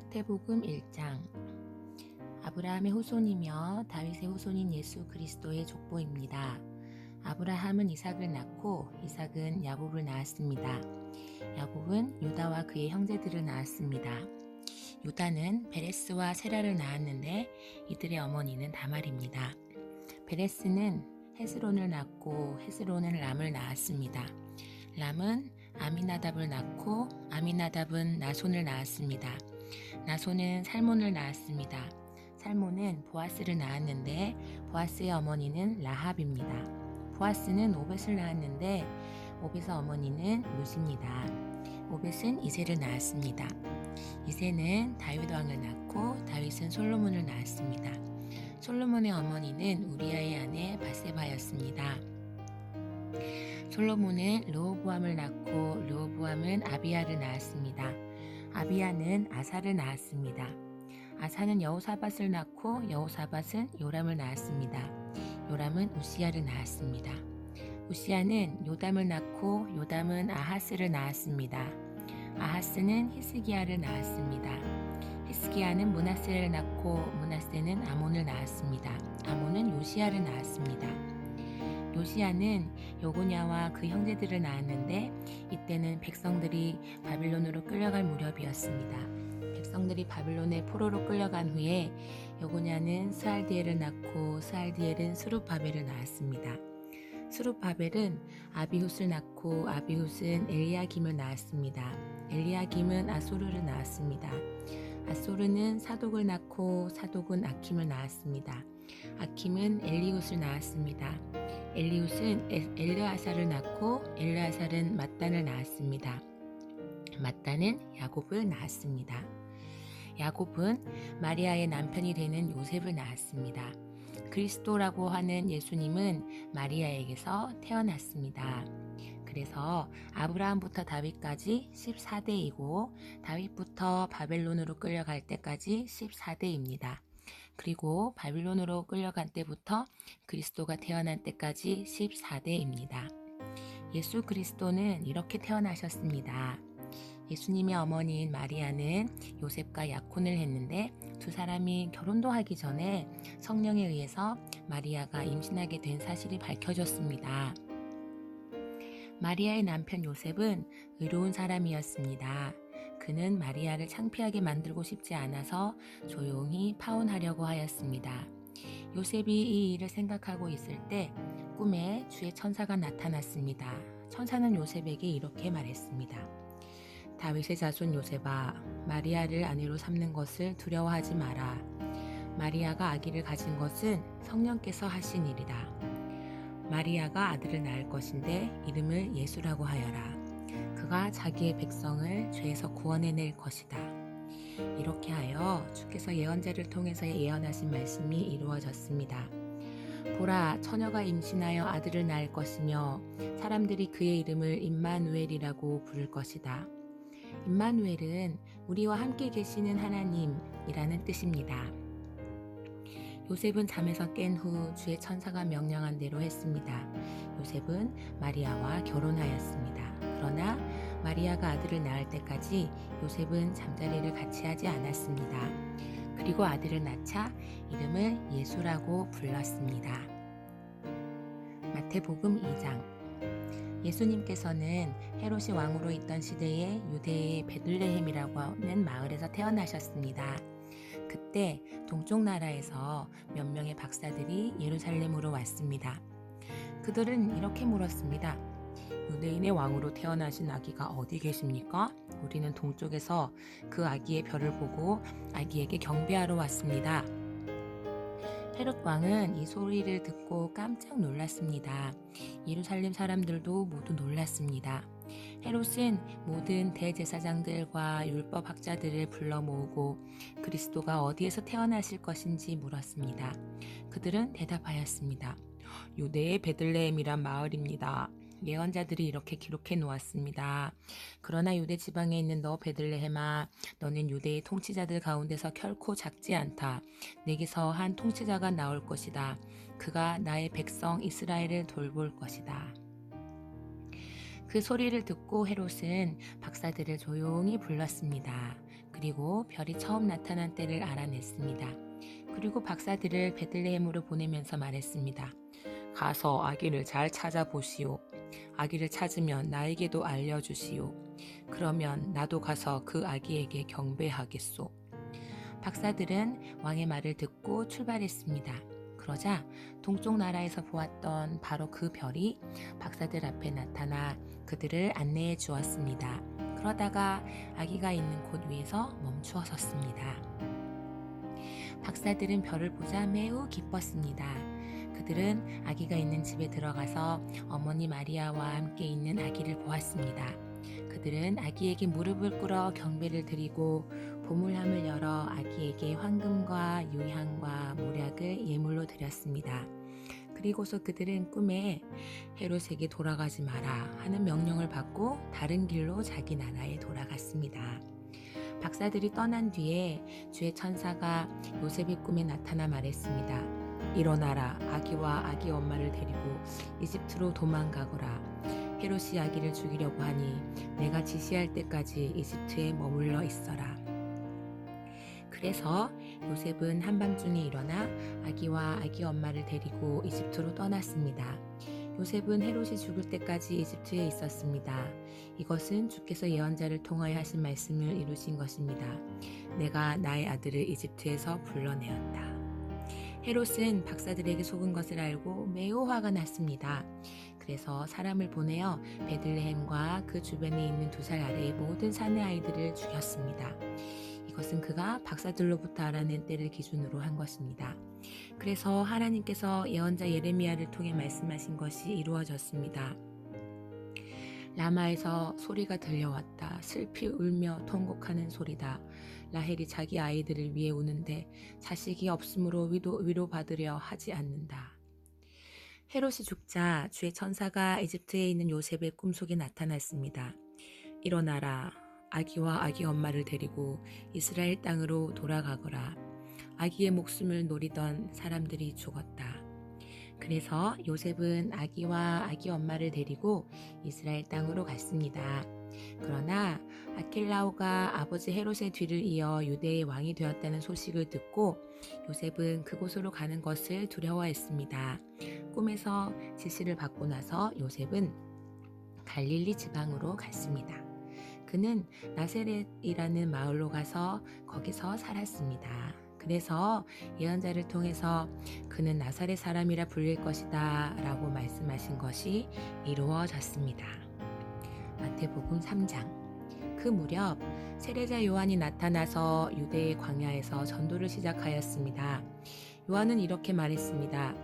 마태복음 1장. 아브라함의 후손이며 다윗의 후손인 예수 그리스도의 족보입니다. 아브라함은 이삭을 낳고 이삭은 야곱을 낳았습니다. 야곱은 유다와 그의 형제들을 낳았습니다. 유다는 베레스와 세라를 낳았는데 이들의 어머니는 다말입니다. 베레스는 헤스론을 낳고 헤스론은 람을 낳았습니다. 람은 아미나답을 낳고 아미나답은 나손을 낳았습니다. 나손은 살몬을 낳았습니다. 살몬은 보아스를 낳았는데 보아스의 어머니는 라합입니다. 보아스는 오벳을 낳았는데 오벳의 어머니는 룻입니다. 오벳은 이새를 낳았습니다. 이새는 다윗 왕을 낳고 다윗은 솔로몬을 낳았습니다. 솔로몬의 어머니는 우리아의 아내 바세바였습니다. 솔로몬은 르호보암을 낳고 르호보암은 아비야를 낳았습니다. 아비야는 아사를 낳았습니다. 아사는 여호사밧을 낳고 여호사밧은 요람을 낳았습니다. 요람은 우시야를 낳았습니다. 우시야는 요담을 낳고 요담은 아하스를 낳았습니다. 아하스는 히스기야를 낳았습니다. 히스기야는 므낫세를 낳고 므낫세는 아몬을 낳았습니다. 아몬은 요시야를 낳았습니다. 요시야는 요고냐와 그 형제들을 낳았는데 이때는 백성들이 바빌론으로 끌려갈 무렵이었습니다. 백성들이 바빌론의 포로로 끌려간 후에 요고냐는 스알디엘을 낳고 스알디엘은 스룹바벨을 낳았습니다. 스룹바벨은 아비훗을 낳고 아비훗은 엘리야김을 낳았습니다. 엘리야김은 아소르를 낳았습니다. 아소르는 사독을 낳고 사독은 아킴을 낳았습니다. 아킴은 엘리훗을 낳았습니다. 엘리훗은 엘르아살을 낳고 엘르아살은 mat단을 낳았습니다. mat단은 야곱을 낳았습니다. 야곱은 마리아의 남편이 되는 요셉을 낳았습니다. 그리스도라고 하는 예수님은 마리아에게서 태어났습니다. 그래서 아브라함부터 다윗까지 14대이고 다윗부터 바벨론으로 끌려갈 때까지 14대입니다. 그리고 바빌론으로 끌려간 때부터 그리스도가 태어난 때까지 14대입니다. 예수 그리스도는 이렇게 태어나셨습니다. 예수님의 어머니인 마리아는 요셉과 약혼을 했는데 두 사람이 결혼도 하기 전에 성령에 의해서 마리아가 임신하게 된 사실이 밝혀졌습니다. 마리아의 남편 요셉은 의로운 사람이었습니다. 그는 마리아를 창피하게 만들고 싶지 않아서 조용히 파혼하려고 하였습니다. 요셉이 이 일을 생각하고 있을 때 꿈에 주의 천사가 나타났습니다. 천사는 요셉에게 이렇게 말했습니다. 다윗의 자손 요셉아, 마리아를 아내로 삼는 것을 두려워하지 마라. 마리아가 아기를 가진 것은 성령께서 하신 일이다. 마리아가 아들을 낳을 것인데 이름을 예수라고 하여라. 그가 자기의 백성을 죄에서 구원해낼 것이다. 이렇게 하여 주께서 예언자를 통해서 예언하신 말씀이 이루어졌습니다. 보라, 처녀가 임신하여 아들을 낳을 것이며 사람들이 그의 이름을 임마누엘이라고 부를 것이다. 임마누엘은 우리와 함께 계시는 하나님이라는 뜻입니다. 요셉은 잠에서 깬 후 주의 천사가 명령한 대로 했습니다. 요셉은 마리아와 결혼하였습니다. 그러나 마리아가 아들을 낳을 때까지 요셉은 잠자리를 같이 하지 않았습니다. 그리고 아들을 낳자 이름을 예수라고 불렀습니다. 마태복음 2장. 예수님께서는 헤롯이 왕으로 있던 시대에 유대의 베들레헴이라고 하는 마을에서 태어나셨습니다. 그때 동쪽 나라에서 몇 명의 박사들이 예루살렘으로 왔습니다. 그들은 이렇게 물었습니다. 유대인의 왕으로 태어나신 아기가 어디 계십니까? 우리는 동쪽에서 그 아기의 별을 보고 아기에게 경배하러 왔습니다. 헤롯 왕은 이 소리를 듣고 깜짝 놀랐습니다. 예루살렘 사람들도 모두 놀랐습니다. 헤롯은 모든 대제사장들과 율법학자들을 불러 모으고 그리스도가 어디에서 태어나실 것인지 물었습니다. 그들은 대답하였습니다. 유대의 베들레헴이란 마을입니다. 예언자들이 이렇게 기록해 놓았습니다. 그러나 유대 지방에 있는 너 베들레헴아, 너는 유대의 통치자들 가운데서 결코 작지 않다. 내게서 한 통치자가 나올 것이다. 그가 나의 백성 이스라엘을 돌볼 것이다. 그 소리를 듣고 헤롯은 박사들을 조용히 불렀습니다. 그리고 별이 처음 나타난 때를 알아냈습니다. 그리고 박사들을 베들레헴으로 보내면서 말했습니다. 가서 아기를 잘 찾아보시오. 아기를 찾으면 나에게도 알려주시오. 그러면 나도 가서 그 아기에게 경배하겠소. 박사들은 왕의 말을 듣고 출발했습니다. 그러자 동쪽 나라에서 보았던 바로 그 별이 박사들 앞에 나타나 그들을 안내해 주었습니다. 그러다가 아기가 있는 곳 위에서 멈추어 섰습니다. 박사들은 별을 보자 매우 기뻤습니다. 그들은 아기가 있는 집에 들어가서 어머니 마리아와 함께 있는 아기를 보았습니다. 그들은 아기에게 무릎을 꿇어 경배를 드리고 보물함을 열어 아기에게 황금과 유향과 모략을 예물로 드렸습니다. 그리고서 그들은 꿈에 헤롯에게 돌아가지 마라 하는 명령을 받고 다른 길로 자기 나라에 돌아갔습니다. 박사들이 떠난 뒤에 주의 천사가 요셉의 꿈에 나타나 말했습니다. 일어나라, 아기와 아기 엄마를 데리고 이집트로 도망가거라. 헤롯이 아기를 죽이려고 하니 내가 지시할 때까지 이집트에 머물러 있어라. 그래서 요셉은 한밤중에 일어나 아기와 아기 엄마를 데리고 이집트로 떠났습니다. 요셉은 헤롯이 죽을 때까지 이집트에 있었습니다. 이것은 주께서 예언자를 통하여 하신 말씀을 이루신 것입니다. 내가 나의 아들을 이집트에서 불러내었다. 헤롯은 박사들에게 속은 것을 알고 매우 화가 났습니다. 그래서 사람을 보내어 베들레헴과 그 주변에 있는 2살 아래의 모든 사내 아이들을 죽였습니다. 이것은 그가 박사들로부터 알아낸 때를 기준으로 한 것입니다. 그래서 하나님께서 예언자 예레미야를 통해 말씀하신 것이 이루어졌습니다. 라마에서 소리가 들려왔다. 슬피 울며 통곡하는 소리다. 라헬이 자기 아이들을 위해 우는데 자식이 없으므로 위로받으려 하지 않는다. 헤롯이 죽자 주의 천사가 이집트에 있는 요셉의 꿈속에 나타났습니다. 일어나라. 아기와 아기 엄마를 데리고 이스라엘 땅으로 돌아가거라. 아기의 목숨을 노리던 사람들이 죽었다. 그래서 요셉은 아기와 아기 엄마를 데리고 이스라엘 땅으로 갔습니다. 그러나 아켈라오가 아버지 헤롯의 뒤를 이어 유대의 왕이 되었다는 소식을 듣고 요셉은 그곳으로 가는 것을 두려워했습니다. 꿈에서 지시를 받고 나서 요셉은 갈릴리 지방으로 갔습니다. 그는 나세렛이라는 마을로 가서 거기서 살았습니다. 그래서 예언자를 통해서 그는 나사렛 사람이라 불릴 것이다 라고 말씀하신 것이 이루어졌습니다. 마태복음 3장. 그 무렵 세례자 요한이 나타나서 유대의 광야에서 전도를 시작하였습니다. 요한은 이렇게 말했습니다.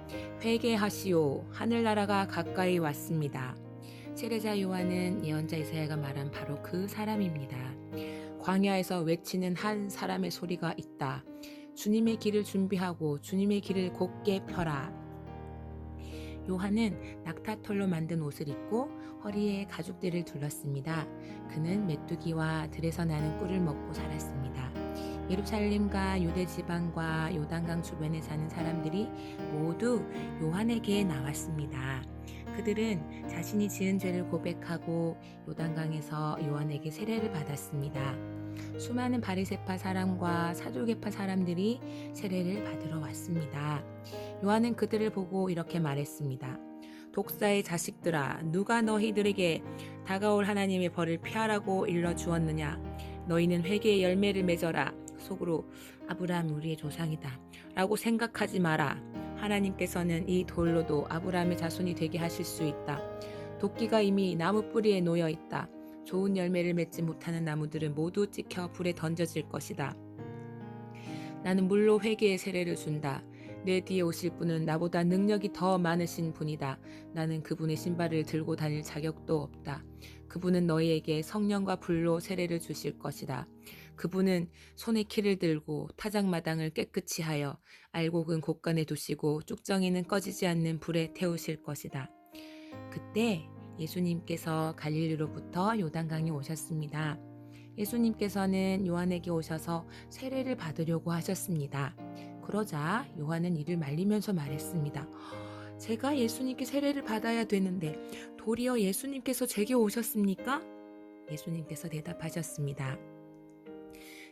회개하시오. 하늘나라가 가까이 왔습니다. 세례자 요한은 예언자 이사야가 말한 바로 그 사람입니다. 광야에서 외치는 한 사람의 소리가 있다. 주님의 길을 준비하고 주님의 길을 곧게 펴라. 요한은 낙타털로 만든 옷을 입고 허리에 가죽대를 둘렀습니다. 그는 메뚜기와 들에서 나는 꿀을 먹고 살았습니다. 예루살렘과 유대 지방과 요단강 주변에 사는 사람들이 모두 요한에게 나왔습니다. 그들은 자신이 지은 죄를 고백하고 요단강에서 요한에게 세례를 받았습니다. 수많은 바리새파 사람과 사두개파 사람들이 세례를 받으러 왔습니다. 요한은 그들을 보고 이렇게 말했습니다. 독사의 자식들아, 누가 너희들에게 다가올 하나님의 벌을 피하라고 일러주었느냐? 너희는 회개의 열매를 맺어라. 속으로 아브라함 우리의 조상이다 라고 생각하지 마라. 하나님께서는 이 돌로도 아브라함의 자손이 되게 하실 수 있다. 도끼가 이미 나무 뿌리에 놓여 있다. 좋은 열매를 맺지 못하는 나무들은 모두 찍혀 불에 던져질 것이다. 나는 물로 회개의 세례를 준다. 내 뒤에 오실 분은 나보다 능력이 더 많으신 분이다. 나는 그분의 신발을 들고 다닐 자격도 없다. 그분은 너희에게 성령과 불로 세례를 주실 것이다. 그분은 손에 키를 들고 타작마당을 깨끗이 하여 알곡은 곳간에 두시고 쭉정이는 꺼지지 않는 불에 태우실 것이다. 그때 예수님께서 갈릴리로부터 요단강에 오셨습니다. 예수님께서는 요한에게 오셔서 세례를 받으려고 하셨습니다. 그러자 요한은 이를 말리면서 말했습니다. 제가 예수님께 세례를 받아야 되는데 도리어 예수님께서 제게 오셨습니까? 예수님께서 대답하셨습니다.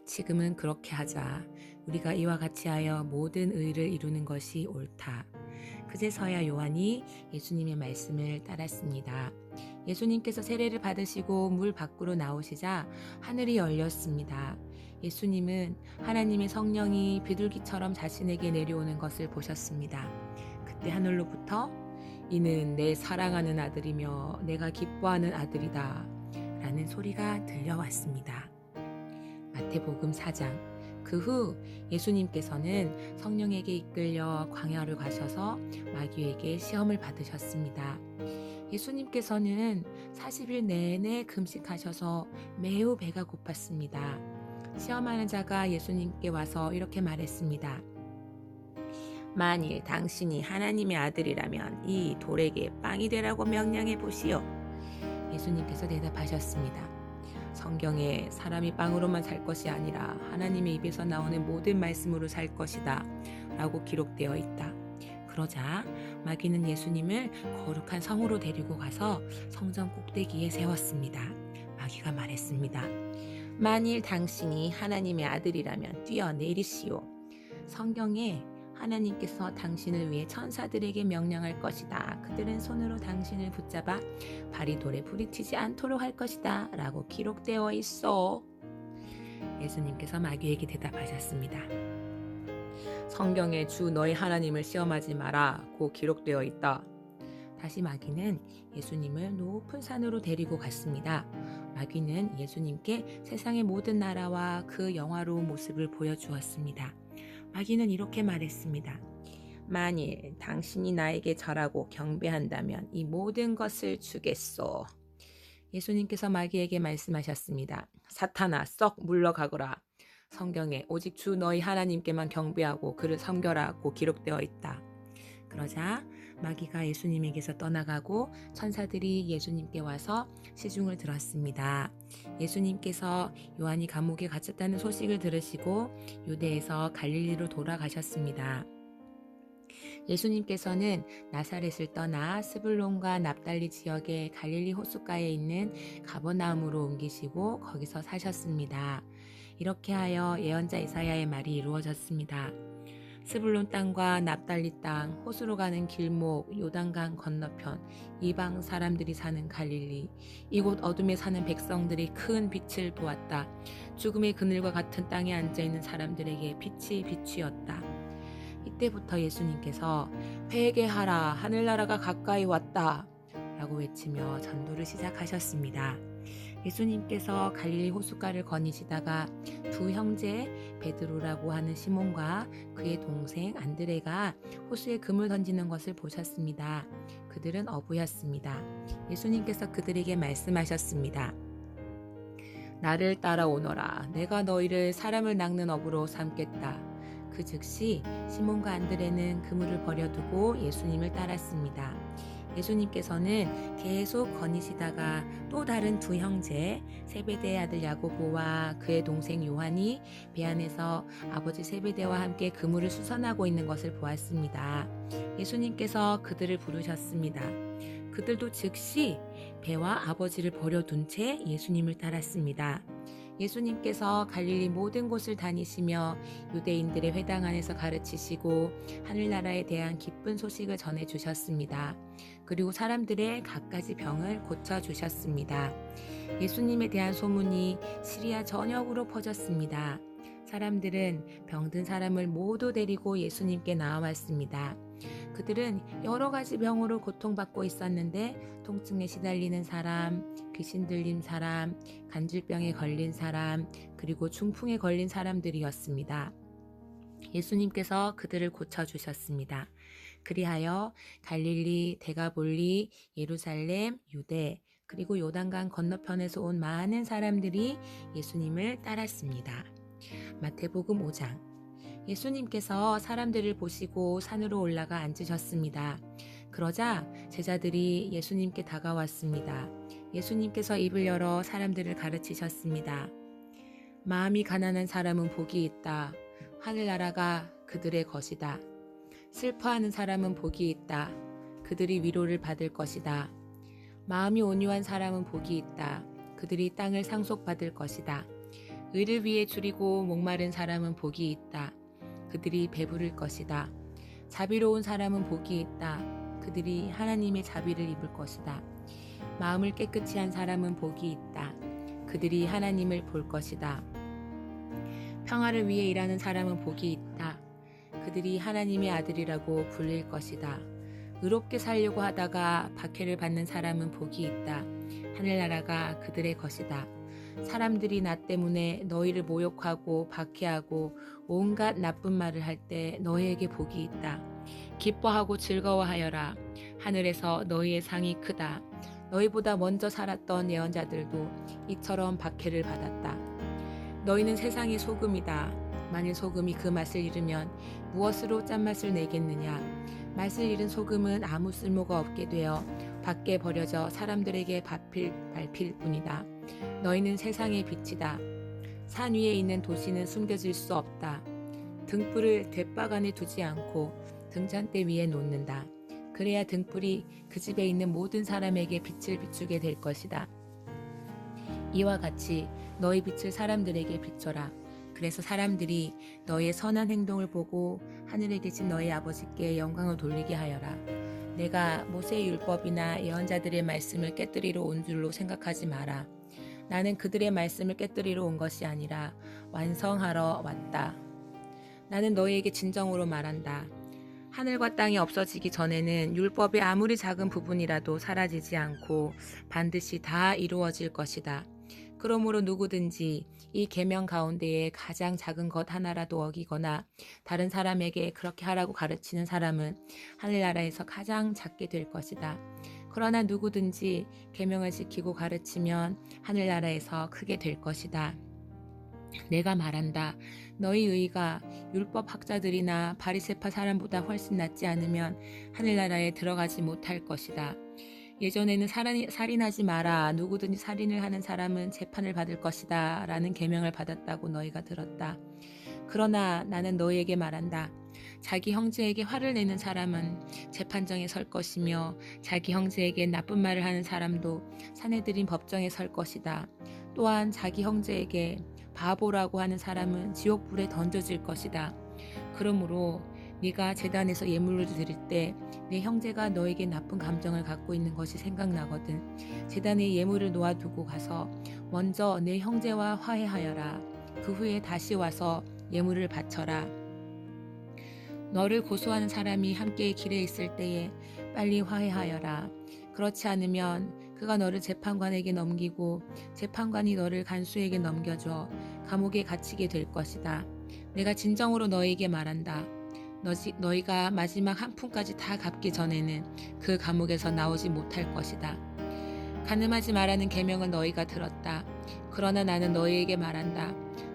지금은 그렇게 하자. 우리가 이와 같이 하여 모든 의를 이루는 것이 옳다. 그제서야 요한이 예수님의 말씀을 따랐습니다. 예수님께서 세례를 받으시고 물 밖으로 나오시자 하늘이 열렸습니다. 예수님은 하나님의 성령이 비둘기처럼 자신에게 내려오는 것을 보셨습니다. 그때 하늘로부터 이는 내 사랑하는 아들이며 내가 기뻐하는 아들이다 라는 소리가 들려왔습니다. 마태복음 4장. 그 후 예수님께서는 성령에게 이끌려 광야로 가셔서 마귀에게 시험을 받으셨습니다. 예수님께서는 40일 내내 금식하셔서 매우 배가 고팠습니다. 시험하는 자가 예수님께 와서 이렇게 말했습니다. 만일 당신이 하나님의 아들이라면 이 돌에게 빵이 되라고 명령해 보시오. 예수님께서 대답하셨습니다. 성경에 사람이 빵으로만 살 것이 아니라 하나님의 입에서 나오는 모든 말씀으로 살 것이다 라고 기록되어 있다. 그러자 마귀는 예수님을 거룩한 성으로 데리고 가서 성전 꼭대기에 세웠습니다. 마귀가 말했습니다. 만일 당신이 하나님의 아들이라면 뛰어내리시오. 성경에 하나님께서 당신을 위해 천사들에게 명령할 것이다. 그들은 손으로 당신을 붙잡아 발이 돌에 부딪히지 않도록 할 것이다. 라고 기록되어 있어. 예수님께서 마귀에게 대답하셨습니다. 성경에 주 너희 하나님을 시험하지 마라 고 기록되어 있다. 다시 마귀는 예수님을 높은 산으로 데리고 갔습니다. 마귀는 예수님께 세상의 모든 나라와 그 영화로운 모습을 보여주었습니다. 마귀는 이렇게 말했습니다. 만일 당신이 나에게 절하고 경배한다면 이 모든 것을 주겠소. 예수님께서 마귀에게 말씀하셨습니다. 사탄아, 썩 물러가거라. 성경에 오직 주 너희 하나님께만 경배하고 그를 섬겨라고 기록되어 있다. 그러자 마귀가 예수님에게서 떠나가고 천사들이 예수님께 와서 시중을 들었습니다. 예수님께서 요한이 감옥에 갇혔다는 소식을 들으시고 유대에서 갈릴리로 돌아가셨습니다. 예수님께서는 나사렛을 떠나 스불론과 납달리 지역의 갈릴리 호숫가에 있는 가버나움으로 옮기시고 거기서 사셨습니다. 이렇게 하여 예언자 이사야의 말이 이루어졌습니다. 스불론 땅과 납달리 땅, 호수로 가는 길목, 요단강 건너편, 이방 사람들이 사는 갈릴리, 이곳 어둠에 사는 백성들이 큰 빛을 보았다. 죽음의 그늘과 같은 땅에 앉아있는 사람들에게 빛이 비추었다. 이때부터 예수님께서 회개하라, 하늘나라가 가까이 왔다 라고 외치며 전도를 시작하셨습니다. 예수님께서 갈릴리 호숫가를 거니시다가 두 형제 베드로라고 하는 시몬과 그의 동생 안드레가 호수에 금을 던지는 것을 보셨습니다. 그들은 어부였습니다. 예수님께서 그들에게 말씀하셨습니다. 나를 따라오너라. 내가 너희를 사람을 낚는 어부로 삼겠다. 그 즉시 시몬과 안드레는 그물을 버려두고 예수님을 따랐습니다. 예수님께서는 계속 거니시다가 또 다른 두 형제 세베대의 아들 야고보와 그의 동생 요한이 배 안에서 아버지 세베대와 함께 그물을 수선하고 있는 것을 보았습니다. 예수님께서 그들을 부르셨습니다. 그들도 즉시 배와 아버지를 버려둔 채 예수님을 따랐습니다. 예수님께서 갈릴리 모든 곳을 다니시며 유대인들의 회당 안에서 가르치시고 하늘나라에 대한 기쁜 소식을 전해주셨습니다. 그리고 사람들의 갖가지 병을 고쳐주셨습니다. 예수님에 대한 소문이 시리아 전역으로 퍼졌습니다. 사람들은 병든 사람을 모두 데리고 예수님께 나와왔습니다. 그들은 여러 가지 병으로 고통받고 있었는데 통증에 시달리는 사람, 귀신 들린 사람, 간질병에 걸린 사람, 그리고 중풍에 걸린 사람들이었습니다. 예수님께서 그들을 고쳐주셨습니다. 그리하여 갈릴리, 데가볼리, 예루살렘, 유대, 그리고 요단강 건너편에서 온 많은 사람들이 예수님을 따랐습니다. 마태복음 5장. 예수님께서 사람들을 보시고 산으로 올라가 앉으셨습니다. 그러자 제자들이 예수님께 다가왔습니다. 예수님께서 입을 열어 사람들을 가르치셨습니다. 마음이 가난한 사람은 복이 있다. 하늘나라가 그들의 것이다. 슬퍼하는 사람은 복이 있다. 그들이 위로를 받을 것이다. 마음이 온유한 사람은 복이 있다. 그들이 땅을 상속받을 것이다. 의를 위해 줄이고 목마른 사람은 복이 있다. 그들이 배부를 것이다. 자비로운 사람은 복이 있다. 그들이 하나님의 자비를 입을 것이다. 마음을 깨끗이 한 사람은 복이 있다. 그들이 하나님을 볼 것이다. 평화를 위해 일하는 사람은 복이 있다. 그들이 하나님의 아들이라고 불릴 것이다. 의롭게 살려고 하다가 박해를 받는 사람은 복이 있다. 하늘나라가 그들의 것이다. 사람들이 나 때문에 너희를 모욕하고 박해하고 온갖 나쁜 말을 할 때 너희에게 복이 있다. 기뻐하고 즐거워하여라. 하늘에서 너희의 상이 크다. 너희보다 먼저 살았던 예언자들도 이처럼 박해를 받았다. 너희는 세상의 소금이다. 만일 소금이 그 맛을 잃으면 무엇으로 짠맛을 내겠느냐. 맛을 잃은 소금은 아무 쓸모가 없게 되어 밖에 버려져 사람들에게 밟힐 뿐이다. 너희는 세상의 빛이다. 산 위에 있는 도시는 숨겨질 수 없다. 등불을 돛박 안에 두지 않고 등잔대 위에 놓는다. 그래야 등불이 그 집에 있는 모든 사람에게 빛을 비추게 될 것이다. 이와 같이 너희 빛을 사람들에게 비춰라. 그래서 사람들이 너희의 선한 행동을 보고 하늘에 계신 너희 아버지께 영광을 돌리게 하여라. 내가 모세의 율법이나 예언자들의 말씀을 깨뜨리러 온 줄로 생각하지 마라. 나는 그들의 말씀을 깨뜨리러 온 것이 아니라 완성하러 왔다. 나는 너희에게 진정으로 말한다. 하늘과 땅이 없어지기 전에는 율법의 아무리 작은 부분이라도 사라지지 않고 반드시 다 이루어질 것이다. 그러므로 누구든지 이 계명 가운데에 가장 작은 것 하나라도 어기거나 다른 사람에게 그렇게 하라고 가르치는 사람은 하늘나라에서 가장 작게 될 것이다. 그러나 누구든지 계명을 지키고 가르치면 하늘나라에서 크게 될 것이다. 내가 말한다. 너희 의가 율법 학자들이나 바리새파 사람보다 훨씬 낫지 않으면 하늘나라에 들어가지 못할 것이다. 예전에는 살인하지 마라. 누구든지 살인을 하는 사람은 재판을 받을 것이다. 라는 계명을 받았다고 너희가 들었다. 그러나 나는 너희에게 말한다. 자기 형제에게 화를 내는 사람은 재판정에 설 것이며 자기 형제에게 나쁜 말을 하는 사람도 사내들인 법정에 설 것이다. 또한 자기 형제에게 바보라고 하는 사람은 지옥불에 던져질 것이다. 그러므로 네가 제단에서 예물을 드릴 때 내 형제가 너에게 나쁜 감정을 갖고 있는 것이 생각나거든 제단에 예물을 놓아두고 가서 먼저 내 형제와 화해하여라. 그 후에 다시 와서 예물을 바쳐라. 너를 고소하는 사람이 함께 길에 있을 때에 빨리 화해하여라. 그렇지 않으면 그가 너를 재판관에게 넘기고 재판관이 너를 간수에게 넘겨줘 감옥에 갇히게 될 것이다. 내가 진정으로 너희에게 말한다. 너희가 마지막 한 푼까지 다 갚기 전에는 그 감옥에서 나오지 못할 것이다. 간음하지 말라는 계명을 너희가 들었다. 그러나 나는 너희에게 말한다.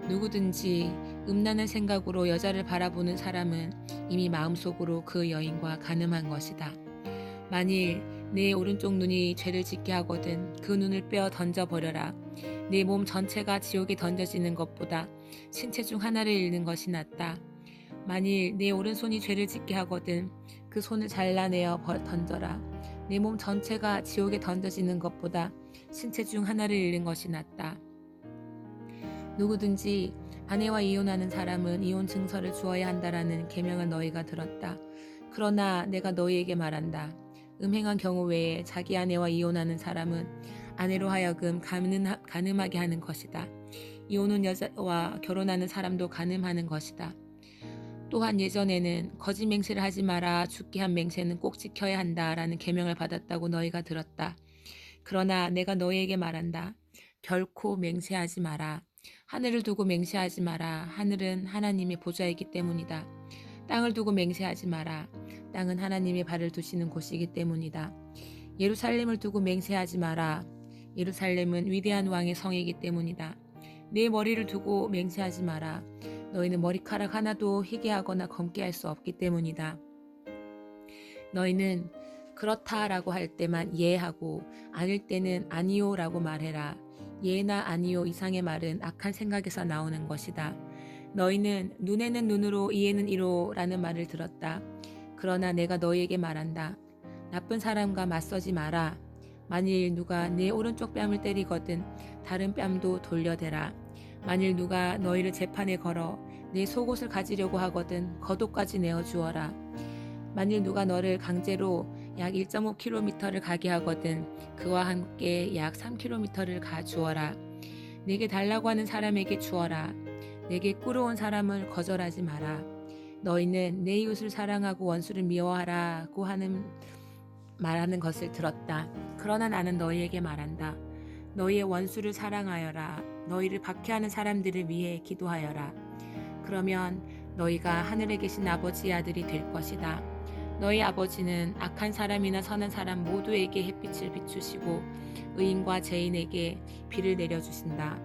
누구든지 음란한 생각으로 여자를 바라보는 사람은 이미 마음속으로 그 여인과 간음한 것이다. 만일 내 오른쪽 눈이 죄를 짓게 하거든 그 눈을 빼어 던져버려라. 내 몸 전체가 지옥에 던져지는 것보다 신체 중 하나를 잃는 것이 낫다. 만일 내 오른손이 죄를 짓게 하거든 그 손을 잘라내어 던져라. 내 몸 전체가 지옥에 던져지는 것보다 신체 중 하나를 잃는 것이 낫다. 누구든지 아내와 이혼하는 사람은 이혼 증서를 주어야 한다라는 계명을 너희가 들었다. 그러나 내가 너희에게 말한다. 음행한 경우 외에 자기 아내와 이혼하는 사람은 아내로 하여금 간음하게 하는 것이다. 이혼한 여자와 결혼하는 사람도 간음하는 것이다. 또한 예전에는 거짓 맹세를 하지 마라. 죽게 한 맹세는 꼭 지켜야 한다라는 계명을 받았다고 너희가 들었다. 그러나 내가 너희에게 말한다. 결코 맹세하지 마라. 하늘을 두고 맹세하지 마라. 하늘은 하나님의 보좌이기 때문이다. 땅을 두고 맹세하지 마라. 땅은 하나님의 발을 두시는 곳이기 때문이다. 예루살렘을 두고 맹세하지 마라. 예루살렘은 위대한 왕의 성이기 때문이다. 내 머리를 두고 맹세하지 마라. 너희는 머리카락 하나도 희게 하거나 검게 할 수 없기 때문이다. 너희는 그렇다라고 할 때만 예하고 아닐 때는 아니요라고 말해라. 예나 아니요 이상의 말은 악한 생각에서 나오는 것이다. 너희는 눈에는 눈으로 이에는 이로라는 말을 들었다. 그러나 내가 너희에게 말한다. 나쁜 사람과 맞서지 마라. 만일 누가 내 오른쪽 뺨을 때리거든 다른 뺨도 돌려대라. 만일 누가 너희를 재판에 걸어 내 속옷을 가지려고 하거든 겉옷까지 내어 주어라. 만일 누가 너를 강제로 약 1.5km를 가게 하거든 그와 함께 약 3km를 가 주어라. 내게 달라고 하는 사람에게 주어라. 내게 꾸러온 사람을 거절하지 마라. 너희는 내 이웃을 사랑하고 원수를 미워하라고 말하는 것을 들었다. 그러나 나는 너희에게 말한다. 너희의 원수를 사랑하여라. 너희를 박해하는 사람들을 위해 기도하여라. 그러면 너희가 하늘에 계신 아버지의 아들이 될 것이다. 너희 아버지는 악한 사람이나 선한 사람 모두에게 햇빛을 비추시고 의인과 죄인에게 비를 내려주신다.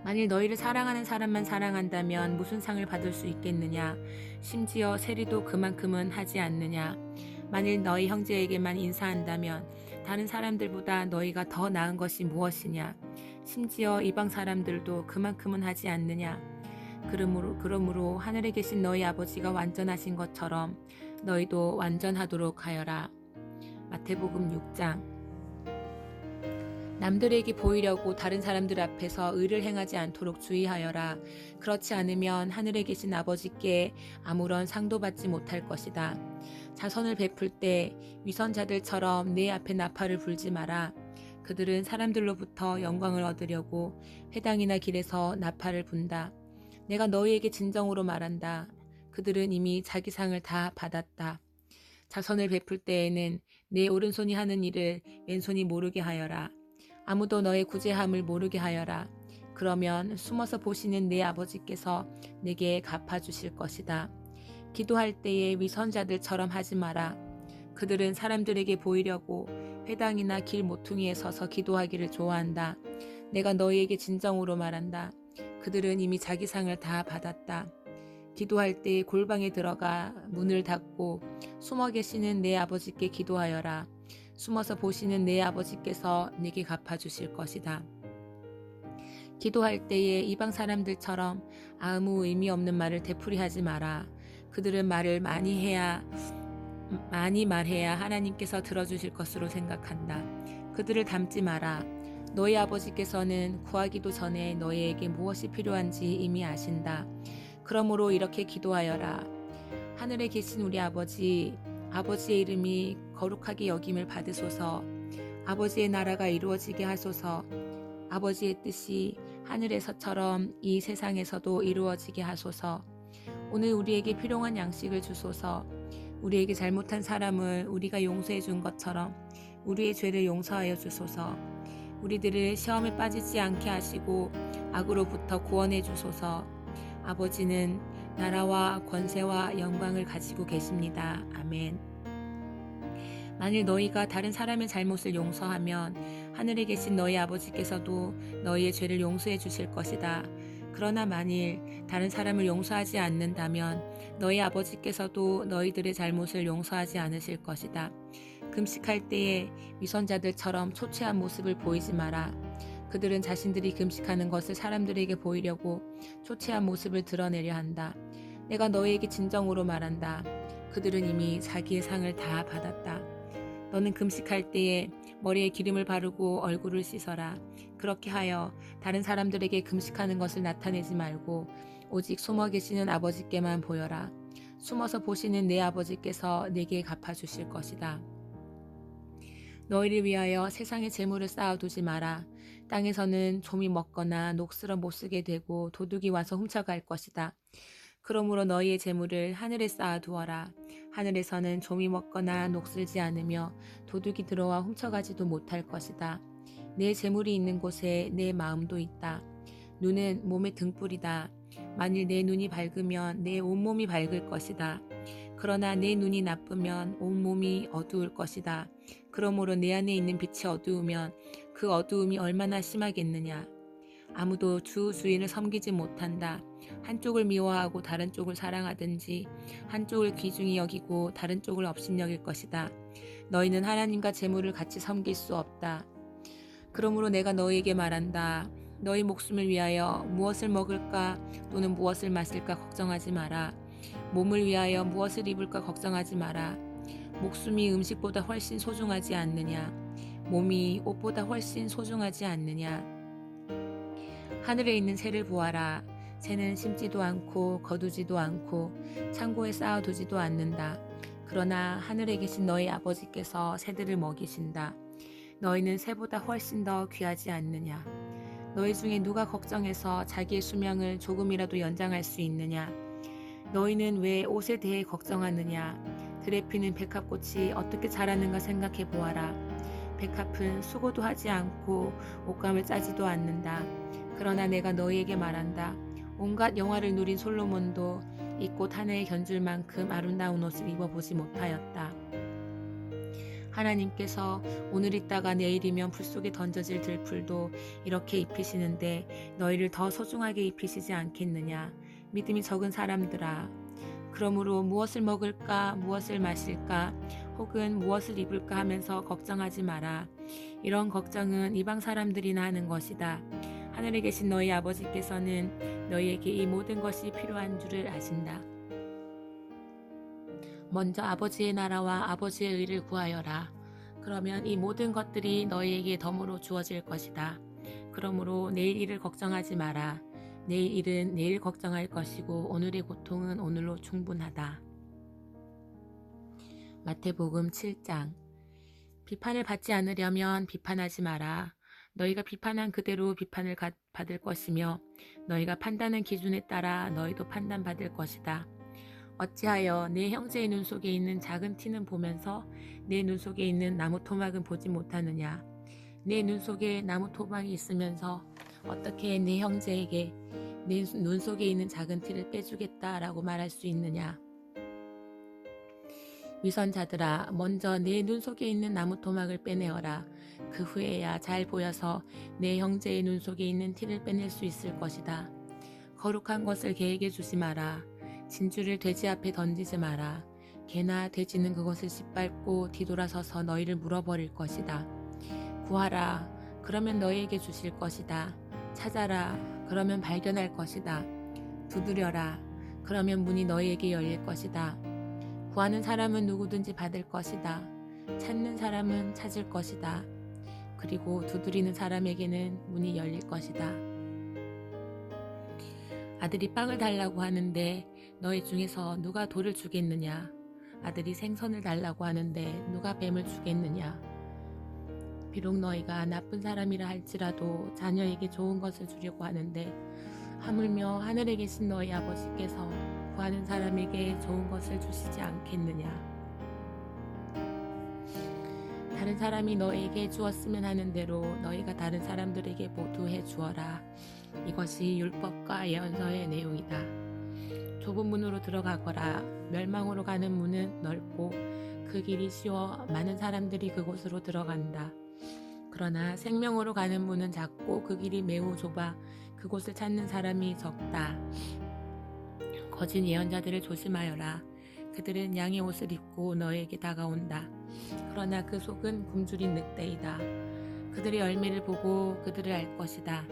만일 너희를 사랑하는 사람만 사랑한다면 무슨 상을 받을 수 있겠느냐? 심지어 세리도 그만큼은 하지 않느냐? 만일 너희 형제에게만 인사한다면 다른 사람들보다 너희가 더 나은 것이 무엇이냐? 심지어 이방 사람들도 그만큼은 하지 않느냐? 그러므로 하늘에 계신 너희 아버지가 완전하신 것처럼 너희도 완전하도록 하여라. 마태복음 6장. 남들에게 보이려고 다른 사람들 앞에서 의를 행하지 않도록 주의하여라. 그렇지 않으면 하늘에 계신 아버지께 아무런 상도 받지 못할 것이다. 자선을 베풀 때 위선자들처럼 내 앞에 나팔을 불지 마라. 그들은 사람들로부터 영광을 얻으려고 회당이나 길에서 나팔을 분다. 내가 너희에게 진정으로 말한다. 그들은 이미 자기 상을 다 받았다. 자선을 베풀 때에는 내 오른손이 하는 일을 왼손이 모르게 하여라. 아무도 너의 구제함을 모르게 하여라. 그러면 숨어서 보시는 내 아버지께서 내게 갚아주실 것이다. 기도할 때에 위선자들처럼 하지 마라. 그들은 사람들에게 보이려고 회당이나 길 모퉁이에 서서 기도하기를 좋아한다. 내가 너희에게 진정으로 말한다. 그들은 이미 자기 상을 다 받았다. 기도할 때 골방에 들어가 문을 닫고 숨어 계시는 내 아버지께 기도하여라. 숨어서 보시는 내 아버지께서 내게 갚아주실 것이다. 기도할 때에 이방 사람들처럼 아무 의미 없는 말을 되풀이하지 마라. 그들은 말을 많이 말해야 하나님께서 들어주실 것으로 생각한다. 그들을 닮지 마라. 너희 아버지께서는 구하기도 전에 너희에게 무엇이 필요한지 이미 아신다. 그러므로 이렇게 기도하여라. 하늘에 계신 우리 아버지, 아버지의 이름이 거룩하게 여김을 받으소서. 아버지의 나라가 이루어지게 하소서. 아버지의 뜻이 하늘에서처럼 이 세상에서도 이루어지게 하소서. 오늘 우리에게 필요한 양식을 주소서. 우리에게 잘못한 사람을 우리가 용서해 준 것처럼 우리의 죄를 용서하여 주소서. 우리들을 시험에 빠지지 않게 하시고 악으로부터 구원해 주소서. 아버지는 나라와 권세와 영광을 가지고 계십니다. 아멘. 만일 너희가 다른 사람의 잘못을 용서하면 하늘에 계신 너희 아버지께서도 너희의 죄를 용서해 주실 것이다. 그러나 만일 다른 사람을 용서하지 않는다면 너희 아버지께서도 너희들의 잘못을 용서하지 않으실 것이다. 금식할 때에 위선자들처럼 초췌한 모습을 보이지 마라. 그들은 자신들이 금식하는 것을 사람들에게 보이려고 초췌한 모습을 드러내려 한다. 내가 너희에게 진정으로 말한다. 그들은 이미 자기의 상을 다 받았다. 너는 금식할 때에 머리에 기름을 바르고 얼굴을 씻어라. 그렇게 하여 다른 사람들에게 금식하는 것을 나타내지 말고 오직 숨어 계시는 아버지께만 보여라. 숨어서 보시는 내 아버지께서 내게 갚아주실 것이다. 너희를 위하여 세상의 재물을 쌓아두지 마라. 땅에서는 좀이 먹거나 녹슬어 못쓰게 되고 도둑이 와서 훔쳐갈 것이다. 그러므로 너희의 재물을 하늘에 쌓아두어라. 하늘에서는 좀이 먹거나 녹슬지 않으며 도둑이 들어와 훔쳐가지도 못할 것이다. 내 재물이 있는 곳에 내 마음도 있다. 눈은 몸의 등불이다. 만일 내 눈이 밝으면 내 온몸이 밝을 것이다. 그러나 내 눈이 나쁘면 온몸이 어두울 것이다. 그러므로 내 안에 있는 빛이 어두우면 그 어두움이 얼마나 심하겠느냐. 아무도 주 주인을 섬기지 못한다. 한쪽을 미워하고 다른 쪽을 사랑하든지 한쪽을 귀중히 여기고 다른 쪽을 업신여길 것이다. 너희는 하나님과 재물을 같이 섬길 수 없다. 그러므로 내가 너희에게 말한다. 너희 목숨을 위하여 무엇을 먹을까 또는 무엇을 마실까 걱정하지 마라. 몸을 위하여 무엇을 입을까 걱정하지 마라. 목숨이 음식보다 훨씬 소중하지 않느냐. 몸이 옷보다 훨씬 소중하지 않느냐. 하늘에 있는 새를 보아라. 새는 심지도 않고 거두지도 않고 창고에 쌓아두지도 않는다. 그러나 하늘에 계신 너희 아버지께서 새들을 먹이신다. 너희는 새보다 훨씬 더 귀하지 않느냐? 너희 중에 누가 걱정해서 자기의 수명을 조금이라도 연장할 수 있느냐? 너희는 왜 옷에 대해 걱정하느냐? 들에 피는 백합꽃이 어떻게 자라는가 생각해 보아라. 백합은 수고도 하지 않고 옷감을 짜지도 않는다. 그러나 내가 너희에게 말한다. 온갖 영화를 누린 솔로몬도 이 꽃 하나에 견줄 만큼 아름다운 옷을 입어보지 못하였다. 하나님께서 오늘 있다가 내일이면 불 속에 던져질 들풀도 이렇게 입히시는데 너희를 더 소중하게 입히시지 않겠느냐? 믿음이 적은 사람들아. 그러므로 무엇을 먹을까, 무엇을 마실까, 혹은 무엇을 입을까 하면서 걱정하지 마라. 이런 걱정은 이방 사람들이나 하는 것이다. 하늘에 계신 너희 아버지께서는 너희에게 이 모든 것이 필요한 줄을 아신다. 먼저 아버지의 나라와 아버지의 의를 구하여라. 그러면 이 모든 것들이 너희에게 덤으로 주어질 것이다. 그러므로 내일 일을 걱정하지 마라. 내일 일은 내일 걱정할 것이고 오늘의 고통은 오늘로 충분하다. 마태복음 7장. 비판을 받지 않으려면 비판하지 마라. 너희가 비판한 그대로 비판을 받을 것이며 너희가 판단한 기준에 따라 너희도 판단받을 것이다. 어찌하여 내 형제의 눈 속에 있는 작은 티는 보면서 내 눈 속에 있는 나무 토막은 보지 못하느냐? 내 눈 속에 나무 토막이 있으면서 어떻게 내 형제에게 내 눈 속에 있는 작은 티를 빼주겠다라고 말할 수 있느냐? 위선자들아, 먼저 내 눈 속에 있는 나무 토막을 빼내어라. 그 후에야 잘 보여서 내 형제의 눈 속에 있는 티를 빼낼 수 있을 것이다. 거룩한 것을 개에게 주지 마라. 진주를 돼지 앞에 던지지 마라. 개나 돼지는 그것을 짓밟고 뒤돌아서서 너희를 물어버릴 것이다. 구하라. 그러면 너희에게 주실 것이다. 찾아라. 그러면 발견할 것이다. 두드려라. 그러면 문이 너희에게 열릴 것이다. 구하는 사람은 누구든지 받을 것이다. 찾는 사람은 찾을 것이다. 그리고 두드리는 사람에게는 문이 열릴 것이다. 아들이 빵을 달라고 하는데 너희 중에서 누가 돌을 주겠느냐? 아들이 생선을 달라고 하는데 누가 뱀을 주겠느냐? 비록 너희가 나쁜 사람이라 할지라도 자녀에게 좋은 것을 주려고 하는데 하물며 하늘에 계신 너희 아버지께서 구하는 사람에게 좋은 것을 주시지 않겠느냐? 다른 사람이 너희에게 주었으면 하는 대로 너희가 다른 사람들에게 모두 해주어라. 이것이 율법과 예언서의 내용이다. 좁은 문으로 들어가거라. 멸망으로 가는 문은 넓고 그 길이 쉬워 많은 사람들이 그곳으로 들어간다. 그러나 생명으로 가는 문은 작고 그 길이 매우 좁아 그곳을 찾는 사람이 적다. 거짓 예언자들을 조심하여라. 그들은 양의 옷을 입고 너희에게 다가온다. 그러나 그 속은 굶주린 늑대이다. 그들의 열매를 보고 그들을 알 것이다.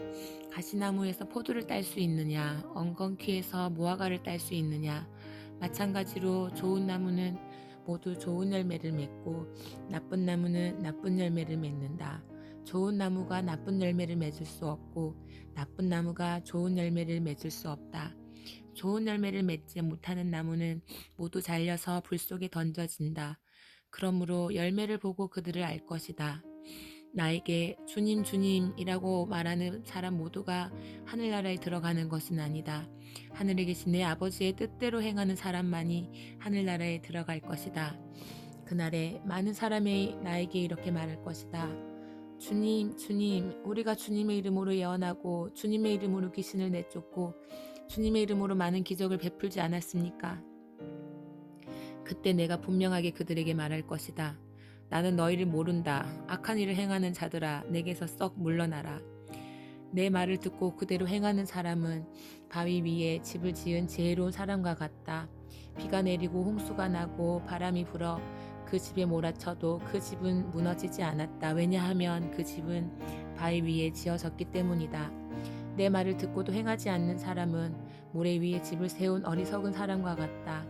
가시나무에서 포도를 딸 수 있느냐? 엉겅퀴에서 무화과를 딸 수 있느냐? 마찬가지로 좋은 나무는 모두 좋은 열매를 맺고 나쁜 나무는 나쁜 열매를 맺는다. 좋은 나무가 나쁜 열매를 맺을 수 없고 나쁜 나무가 좋은 열매를 맺을 수 없다. 좋은 열매를 맺지 못하는 나무는 모두 잘려서 불 속에 던져진다. 그러므로 열매를 보고 그들을 알 것이다. 나에게 주님 주님이라고 말하는 사람 모두가 하늘나라에 들어가는 것은 아니다. 하늘에 계신 내 아버지의 뜻대로 행하는 사람만이 하늘나라에 들어갈 것이다. 그날에 많은 사람이 나에게 이렇게 말할 것이다. 주님 주님, 우리가 주님의 이름으로 예언하고 주님의 이름으로 귀신을 내쫓고 주님의 이름으로 많은 기적을 베풀지 않았습니까? 그때 내가 분명하게 그들에게 말할 것이다. 나는 너희를 모른다. 악한 일을 행하는 자들아, 내게서 썩 물러나라. 내 말을 듣고 그대로 행하는 사람은 바위 위에 집을 지은 지혜로운 사람과 같다. 비가 내리고 홍수가 나고 바람이 불어 그 집에 몰아쳐도 그 집은 무너지지 않았다. 왜냐하면 그 집은 바위 위에 지어졌기 때문이다. 내 말을 듣고도 행하지 않는 사람은 모래 위에 집을 세운 어리석은 사람과 같다.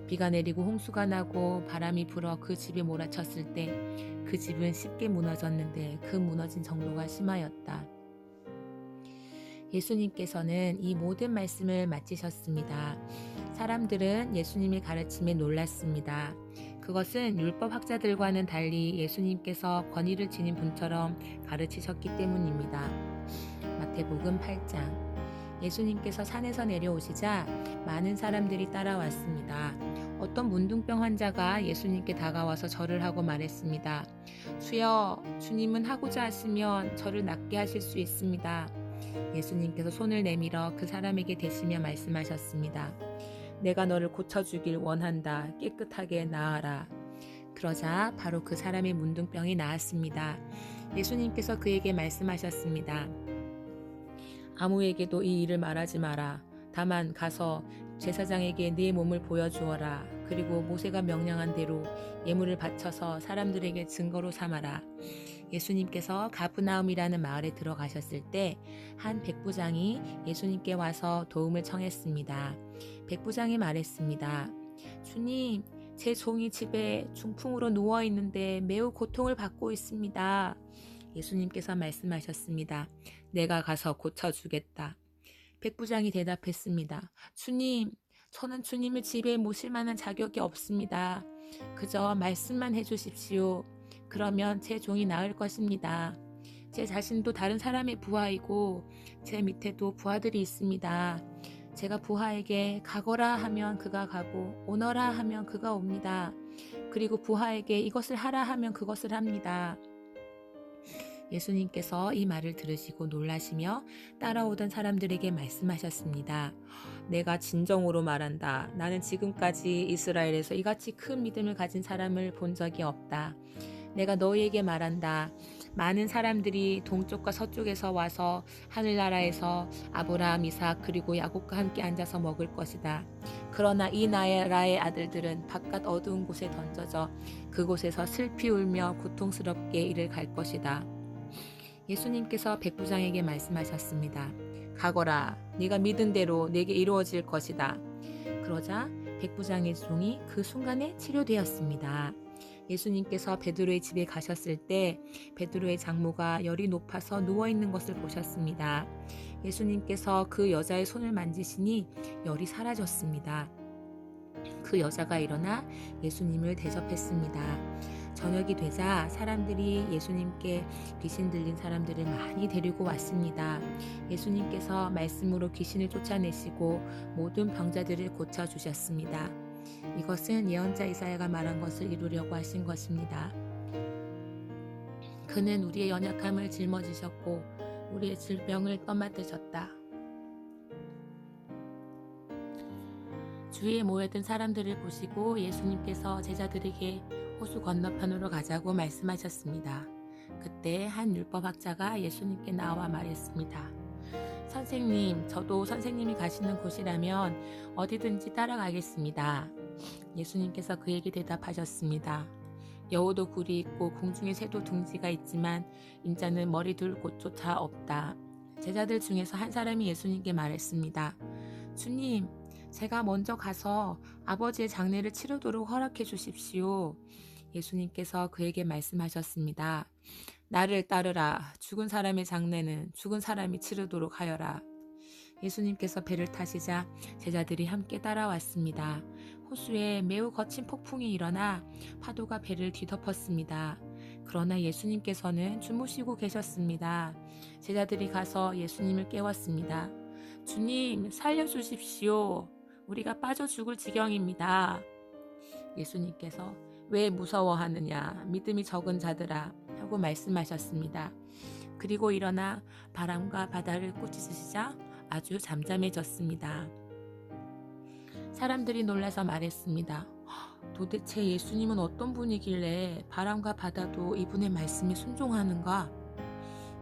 비가 내리고 홍수가 나고 바람이 불어 그 집에 몰아쳤을 때 그 집은 쉽게 무너졌는데 그 무너진 정도가 심하였다. 예수님께서는 이 모든 말씀을 마치셨습니다. 사람들은 예수님의 가르침에 놀랐습니다. 그것은 율법 학자들과는 달리 예수님께서 권위를 지닌 분처럼 가르치셨기 때문입니다. 마태복음 8장. 예수님께서 산에서 내려오시자 많은 사람들이 따라왔습니다. 어떤 문둥병 환자가 예수님께 다가와서 절을 하고 말했습니다. 주여, 주님은 하고자 하시면 저를 낫게 하실 수 있습니다. 예수님께서 손을 내밀어 그 사람에게 대시며 말씀하셨습니다. 내가 너를 고쳐주길 원한다. 깨끗하게 나아라. 그러자 바로 그 사람의 문둥병이 나았습니다. 예수님께서 그에게 말씀하셨습니다. 아무에게도 이 일을 말하지 마라. 다만 가서 제사장에게 네 몸을 보여주어라. 그리고 모세가 명령한 대로 예물을 바쳐서 사람들에게 증거로 삼아라. 예수님께서 가브나움이라는 마을에 들어가셨을 때 한 백부장이 예수님께 와서 도움을 청했습니다. 백부장이 말했습니다. 주님, 제 종이 집에 중풍으로 누워 있는데 매우 고통을 받고 있습니다. 예수님께서 말씀하셨습니다. 내가 가서 고쳐주겠다. 백부장이 대답했습니다. 주님, 저는 주님을 집에 모실 만한 자격이 없습니다. 그저 말씀만 해주십시오. 그러면 제 종이 나을 것입니다. 제 자신도 다른 사람의 부하이고 제 밑에도 부하들이 있습니다. 제가 부하에게 가거라 하면 그가 가고 오너라 하면 그가 옵니다. 그리고 부하에게 이것을 하라 하면 그것을 합니다. 예수님께서 이 말을 들으시고 놀라시며 따라오던 사람들에게 말씀하셨습니다. 내가 진정으로 말한다. 나는 지금까지 이스라엘에서 이같이 큰 믿음을 가진 사람을 본 적이 없다. 내가 너희에게 말한다. 많은 사람들이 동쪽과 서쪽에서 와서 하늘나라에서 아브라함, 이삭 그리고 야곱과 함께 앉아서 먹을 것이다. 그러나 이 나라의 아들들은 바깥 어두운 곳에 던져져 그곳에서 슬피 울며 고통스럽게 이를 갈 것이다. 예수님께서 백부장에게 말씀하셨습니다. 가거라. 네가 믿은 대로 내게 이루어질 것이다. 그러자 백부장의 종이 그 순간에 치료되었습니다. 예수님께서 베드로의 집에 가셨을 때 베드로의 장모가 열이 높아서 누워있는 것을 보셨습니다. 예수님께서 그 여자의 손을 만지시니 열이 사라졌습니다. 그 여자가 일어나 예수님을 대접했습니다. 저녁이 되자 사람들이 예수님께 귀신 들린 사람들을 많이 데리고 왔습니다. 예수님께서 말씀으로 귀신을 쫓아내시고 모든 병자들을 고쳐주셨습니다. 이것은 예언자 이사야가 말한 것을 이루려고 하신 것입니다. 그는 우리의 연약함을 짊어지셨고 우리의 질병을 떠맡으셨다. 주위에 모여든 사람들을 보시고 예수님께서 제자들에게 호수 건너편으로 가자고 말씀하셨습니다. 그때 한 율법학자가 예수님께 나와 말했습니다. 선생님, 저도 선생님이 가시는 곳이라면 어디든지 따라가겠습니다. 예수님께서 그에게 대답하셨습니다. 여우도 굴이 있고 공중에 새도 둥지가 있지만 인자는 머리 둘 곳조차 없다. 제자들 중에서 한 사람이 예수님께 말했습니다. 주님, 제가 먼저 가서 아버지의 장례를 치르도록 허락해 주십시오. 예수님께서 그에게 말씀하셨습니다. 나를 따르라. 죽은 사람의 장례는 죽은 사람이 치르도록 하여라. 예수님께서 배를 타시자 제자들이 함께 따라왔습니다. 호수에 매우 거친 폭풍이 일어나 파도가 배를 뒤덮었습니다. 그러나 예수님께서는 주무시고 계셨습니다. 제자들이 가서 예수님을 깨웠습니다. 주님, 살려주십시오. 우리가 빠져 죽을 지경입니다. 예수님께서 왜 무서워하느냐, 믿음이 적은 자들아 하고 말씀하셨습니다. 그리고 일어나 바람과 바다를 꾸짖으시자 아주 잠잠해졌습니다. 사람들이 놀라서 말했습니다. 도대체 예수님은 어떤 분이길래 바람과 바다도 이분의 말씀에 순종하는가?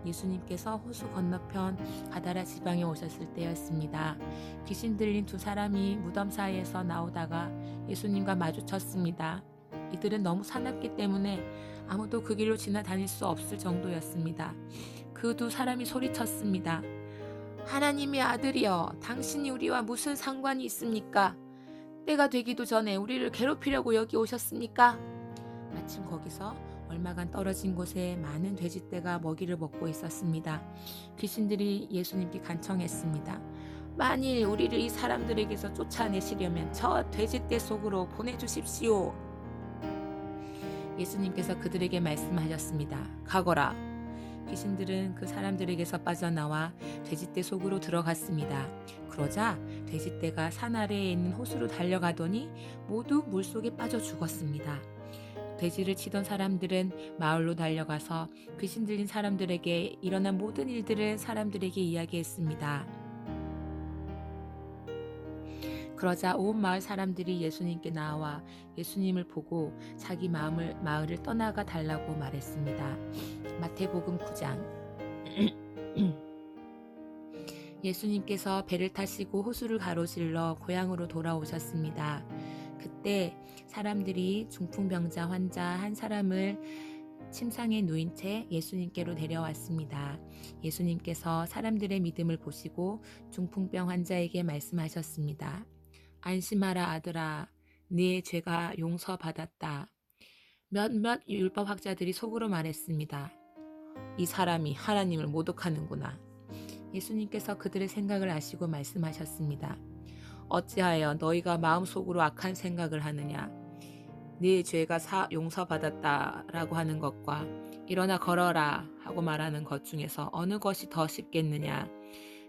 예수님께서 호수 건너편 가다라 지방에 오셨을 때였습니다. 귀신 들린 두 사람이 무덤 사이에서 나오다가 예수님과 마주쳤습니다. 이들은 너무 사납기 때문에 아무도 그 길로 지나다닐 수 없을 정도였습니다. 그 두 사람이 소리쳤습니다. 하나님의 아들이여, 당신이 우리와 무슨 상관이 있습니까? 때가 되기도 전에 우리를 괴롭히려고 여기 오셨습니까? 마침 거기서 얼마간 떨어진 곳에 많은 돼지떼가 먹이를 먹고 있었습니다. 귀신들이 예수님께 간청했습니다. 만일 우리를 이 사람들에게서 쫓아내시려면 저 돼지떼 속으로 보내주십시오. 예수님께서 그들에게 말씀하셨습니다. 가거라. 귀신들은 그 사람들에게서 빠져나와 돼지떼 속으로 들어갔습니다. 그러자 돼지떼가 산 아래에 있는 호수로 달려가더니 모두 물속에 빠져 죽었습니다. 돼지를 치던 사람들은 마을로 달려가서 귀신 들린 사람들에게 일어난 모든 일들을 사람들에게 이야기했습니다. 그러자 온 마을 사람들이 예수님께 나와 예수님을 보고 자기 마을을 떠나가 달라고 말했습니다. 마태복음 9장. 예수님께서 배를 타시고 호수를 가로질러 고향으로 돌아오셨습니다. 그때 사람들이 중풍병자 환자 한 사람을 침상에 누인 채 예수님께로 데려왔습니다. 예수님께서 사람들의 믿음을 보시고 중풍병 환자에게 말씀하셨습니다. 안심하라 아들아, 네 죄가 용서받았다. 몇몇 율법학자들이 속으로 말했습니다. 이 사람이 하나님을 모독하는구나. 예수님께서 그들의 생각을 아시고 말씀하셨습니다. 어찌하여 너희가 마음속으로 악한 생각을 하느냐. 네 죄가 용서받았다라고 하는 것과 일어나 걸어라 하고 말하는 것 중에서 어느 것이 더 쉽겠느냐.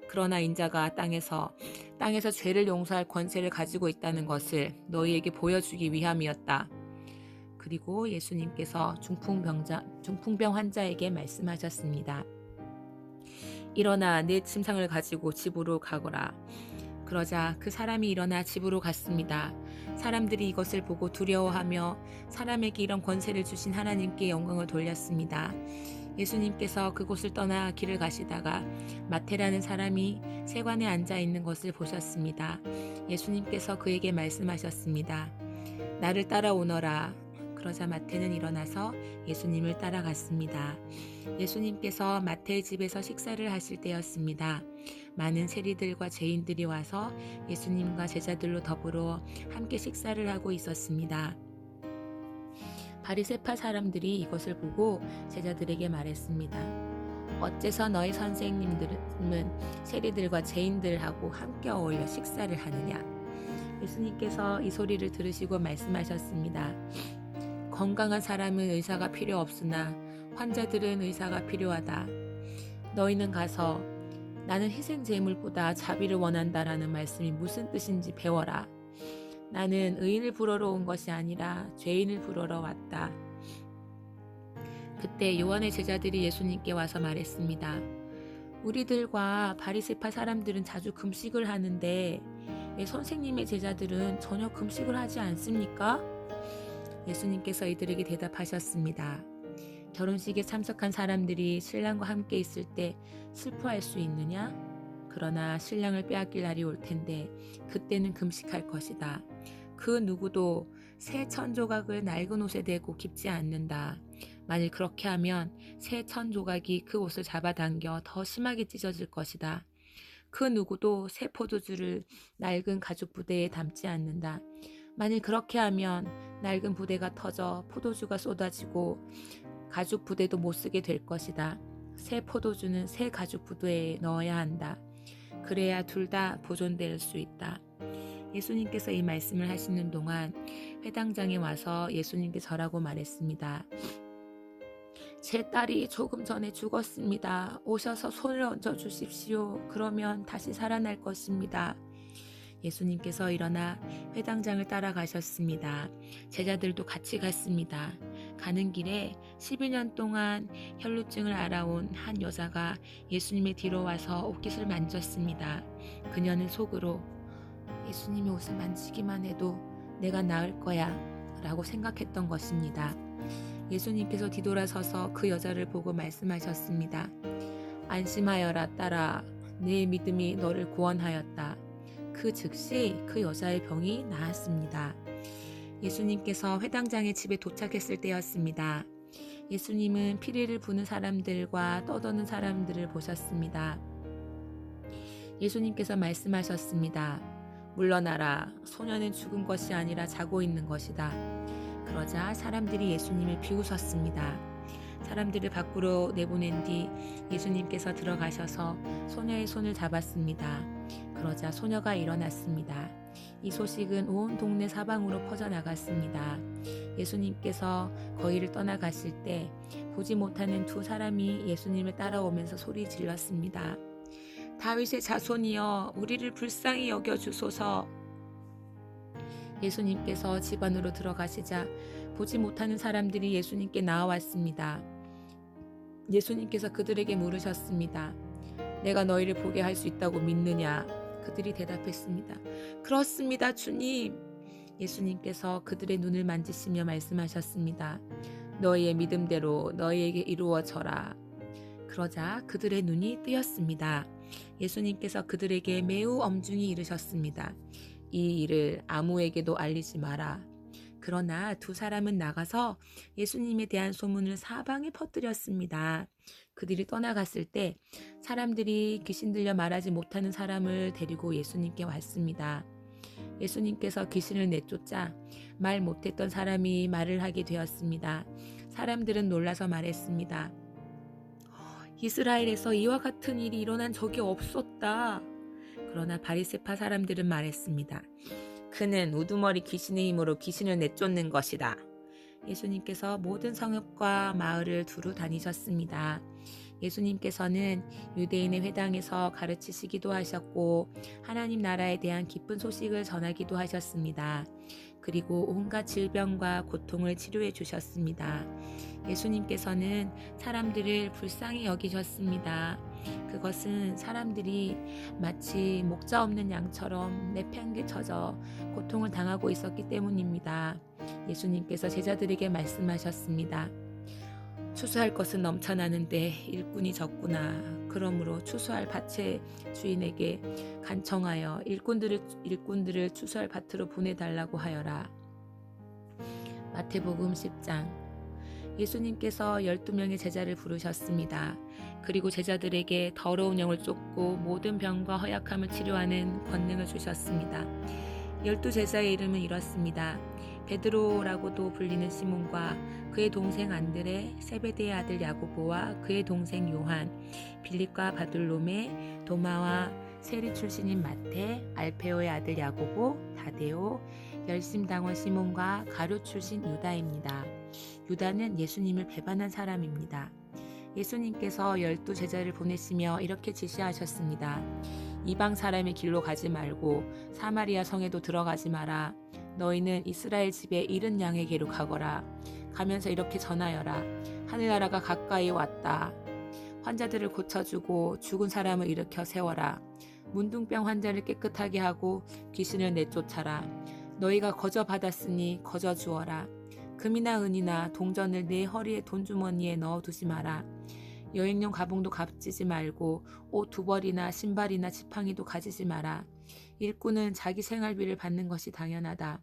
그러나 인자가 땅에서 죄를 용서할 권세를 가지고 있다는 것을 너희에게 보여주기 위함이었다. 그리고 예수님께서 중풍병 환자에게 말씀하셨습니다. 일어나 내 침상을 가지고 집으로 가거라. 그러자 그 사람이 일어나 집으로 갔습니다. 사람들이 이것을 보고 두려워하며 사람에게 이런 권세를 주신 하나님께 영광을 돌렸습니다. 예수님께서 그곳을 떠나 길을 가시다가 마태라는 사람이 세관에 앉아 있는 것을 보셨습니다. 예수님께서 그에게 말씀하셨습니다. 나를 따라오너라. 그러자 마태는 일어나서 예수님을 따라갔습니다. 예수님께서 마태의 집에서 식사를 하실 때였습니다. 많은 세리들과 죄인들이 와서 예수님과 제자들로 더불어 함께 식사를 하고 있었습니다. 바리새파 사람들이 이것을 보고 제자들에게 말했습니다. 어째서 너희 선생님들은 세리들과 죄인들하고 함께 어울려 식사를 하느냐? 예수님께서 이 소리를 들으시고 말씀하셨습니다. 건강한 사람은 의사가 필요 없으나 환자들은 의사가 필요하다. 너희는 가서 나는 희생 제물보다 자비를 원한다라는 말씀이 무슨 뜻인지 배워라. 나는 의인을 부르러 온 것이 아니라 죄인을 부르러 왔다. 그때 요한의 제자들이 예수님께 와서 말했습니다. 우리들과 바리새파 사람들은 자주 금식을 하는데 왜 선생님의 제자들은 전혀 금식을 하지 않습니까? 예수님께서 이들에게 대답하셨습니다. 결혼식에 참석한 사람들이 신랑과 함께 있을 때 슬퍼할 수 있느냐? 그러나 신랑을 빼앗길 날이 올 텐데 그때는 금식할 것이다. 그 누구도 새 천조각을 낡은 옷에 대고 깁지 않는다. 만일 그렇게 하면 새 천조각이 그 옷을 잡아당겨 더 심하게 찢어질 것이다. 그 누구도 새 포도주를 낡은 가죽 부대에 담지 않는다. 만일 그렇게 하면 낡은 부대가 터져 포도주가 쏟아지고 가죽 부대도 못 쓰게 될 것이다. 새 포도주는 새 가죽 부대에 넣어야 한다. 그래야 둘 다 보존될 수 있다. 예수님께서 이 말씀을 하시는 동안 회당장에 와서 예수님께 절하고 말했습니다. 제 딸이 조금 전에 죽었습니다. 오셔서 손을 얹어 주십시오. 그러면 다시 살아날 것입니다. 예수님께서 일어나 회당장을 따라가셨습니다. 제자들도 같이 갔습니다. 가는 길에 12년 동안 혈루증을 앓아온 한 여자가 예수님의 뒤로 와서 옷깃을 만졌습니다. 그녀는 속으로 예수님의 옷을 만지기만 해도 내가 나을 거야 라고 생각했던 것입니다. 예수님께서 뒤돌아서서 그 여자를 보고 말씀하셨습니다. 안심하여라 딸아, 네 믿음이 너를 구원하였다. 그 즉시 그 여자의 병이 나았습니다. 예수님께서 회당장의 집에 도착했을 때였습니다. 예수님은 피리를 부는 사람들과 떠도는 사람들을 보셨습니다. 예수님께서 말씀하셨습니다. 물러나라. 소년은 죽은 것이 아니라 자고 있는 것이다. 그러자 사람들이 예수님을 비웃었습니다. 사람들을 밖으로 내보낸 뒤 예수님께서 들어가셔서 소녀의 손을 잡았습니다. 그러자 소녀가 일어났습니다. 이 소식은 온 동네 사방으로 퍼져나갔습니다. 예수님께서 거기를 떠나가실 때 보지 못하는 두 사람이 예수님을 따라오면서 소리 질렀습니다. 다윗의 자손이여, 우리를 불쌍히 여겨주소서. 예수님께서 집 안으로 들어가시자 보지 못하는 사람들이 예수님께 나아왔습니다. 예수님께서 그들에게 물으셨습니다. 내가 너희를 보게 할 수 있다고 믿느냐? 그들이 대답했습니다. 그렇습니다, 주님. 예수님께서 그들의 눈을 만지시며 말씀하셨습니다. 너희의 믿음대로 너희에게 이루어져라. 그러자 그들의 눈이 뜨였습니다. 예수님께서 그들에게 매우 엄중히 이르셨습니다. 이 일을 아무에게도 알리지 마라. 그러나 두 사람은 나가서 예수님에 대한 소문을 사방에 퍼뜨렸습니다. 그들이 떠나갔을 때 사람들이 귀신 들려 말하지 못하는 사람을 데리고 예수님께 왔습니다. 예수님께서 귀신을 내쫓자 말 못했던 사람이 말을 하게 되었습니다. 사람들은 놀라서 말했습니다. 이스라엘에서 이와 같은 일이 일어난 적이 없었다. 그러나 바리새파 사람들은 말했습니다. 그는 우두머리 귀신의 힘으로 귀신을 내쫓는 것이다. 예수님께서 모든 성읍과 마을을 두루 다니셨습니다. 예수님께서는 유대인의 회당에서 가르치시기도 하셨고 하나님 나라에 대한 기쁜 소식을 전하기도 하셨습니다. 그리고 온갖 질병과 고통을 치료해 주셨습니다. 예수님께서는 사람들을 불쌍히 여기셨습니다. 그것은 사람들이 마치 목자 없는 양처럼 내팽개쳐져 고통을 당하고 있었기 때문입니다. 예수님께서 제자들에게 말씀하셨습니다. 추수할 것은 넘쳐나는데 일꾼이 적구나. 그러므로 추수할 밭의 주인에게 간청하여 일꾼들을 추수할 밭으로 보내달라고 하여라. 마태복음 10장. 예수님께서 12명의 제자를 부르셨습니다. 그리고 제자들에게 더러운 영을 쫓고 모든 병과 허약함을 치료하는 권능을 주셨습니다. 12제자의 이름은 이렇습니다. 베드로라고도 불리는 시몬과 그의 동생 안드레, 세베대의 아들 야고보와 그의 동생 요한, 빌립과 바돌로메, 도마와 세리 출신인 마태, 알페오의 아들 야고보, 다데오, 열심당원 시몬과 가룟 출신 유다입니다. 유다는 예수님을 배반한 사람입니다. 예수님께서 12제자를 보내시며 이렇게 지시하셨습니다. 이방 사람의 길로 가지 말고 사마리아 성에도 들어가지 마라. 너희는 이스라엘 집에 잃은 양에게로 가거라. 가면서 이렇게 전하여라. 하늘나라가 가까이 왔다. 환자들을 고쳐주고 죽은 사람을 일으켜 세워라. 문둥병 환자를 깨끗하게 하고 귀신을 내쫓아라. 너희가 거저 받았으니 거저 주어라. 금이나 은이나 동전을 내 허리의 돈주머니에 넣어두지 마라. 여행용 가봉도 값지지 말고 옷 두 벌이나 신발이나 지팡이도 가지지 마라. 일꾼은 자기 생활비를 받는 것이 당연하다.